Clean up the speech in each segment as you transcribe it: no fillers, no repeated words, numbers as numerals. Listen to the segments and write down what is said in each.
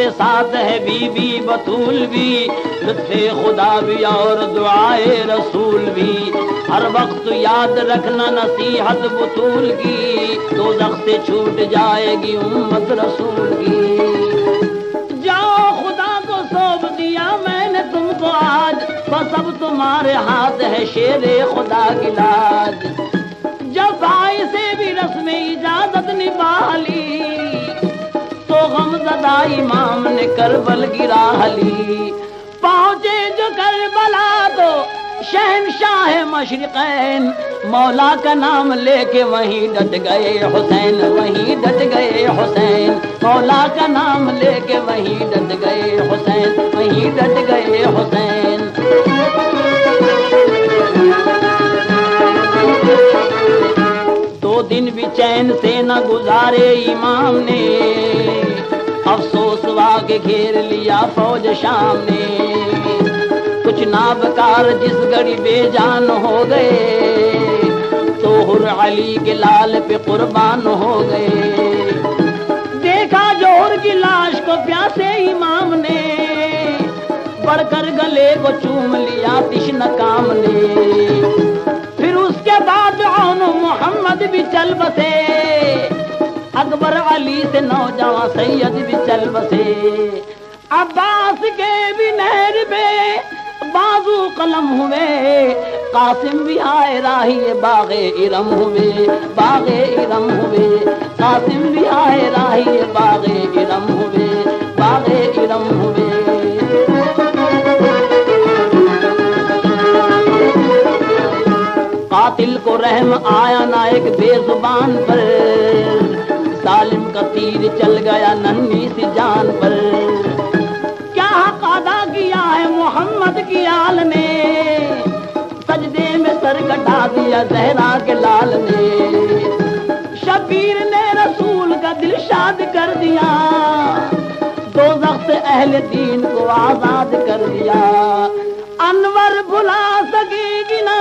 تمہارے ساتھ ہے بی بی بطول بھی، لطف خدا بھی اور دعائے رسول بھی، ہر وقت یاد رکھنا نصیحت بطول کی، دوزخ سے چھوٹ جائے گی امت رسول کی۔ جاؤ خدا کو سونپ دیا میں نے تم کو آج، بس اب تمہارے ہاتھ ہے شیر خدا کی لاج۔ جب بھائی سے بھی رسم اجازت نبھا لی، تو غمزدہ امام نے کربل گرا لی۔ پہنچے جو کربلا تو شہنشاہ مشرقین، مولا کا نام لے کے وہیں ڈٹ گئے حسین، وہیں ڈٹ گئے حسین، مولا کا نام لے کے وہیں ڈٹ گئے حسین، وہیں ڈٹ گئے حسین۔ دو دن بھی چین سے نہ گزارے امام نے، افسوس وا کے گھیر لیا فوج شام نے، کچھ نابکار جس گھڑی بے جان ہو گئے، تو حر علی کے لال پہ قربان ہو گئے۔ دیکھا جوہر کی لاش کو پیاسے امام نے، بڑھ کر گلے کو چوم لیا تشنہ کام نے۔ پھر اس کے بعد عون محمد بھی چل بسے، اکبر علی سے نوجوان سید بھی چل بسے، عباس کے بھی نہر پہ بازو قلم ہوئے، قاسم بھی آئے راہی باغ ارم ہوئے، باغ ارم ہوئے، قاسم بھی آئے راہی باغ ارم ہوئے، باغ ارم ہوئے۔ قاتل کو رحم آیا نہ ایک بے زبان پر، ظالم کا تیر چل گیا ننھی سی جان پر۔ کیا حق ادا کیا ہے محمد کی آل نے، سجدے میں سر کٹا دیا زہرا کے لال نے۔ شبیر نے رسول کا دل شاد کر دیا، دوزخ سے اہل دین کو آزاد کر دیا۔ انور بھلا سکے گی نا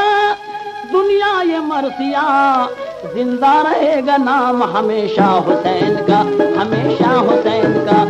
دنیا یہ مرثیہ، زندہ رہے گا نام ہمیشہ حسین کا، ہمیشہ حسین کا۔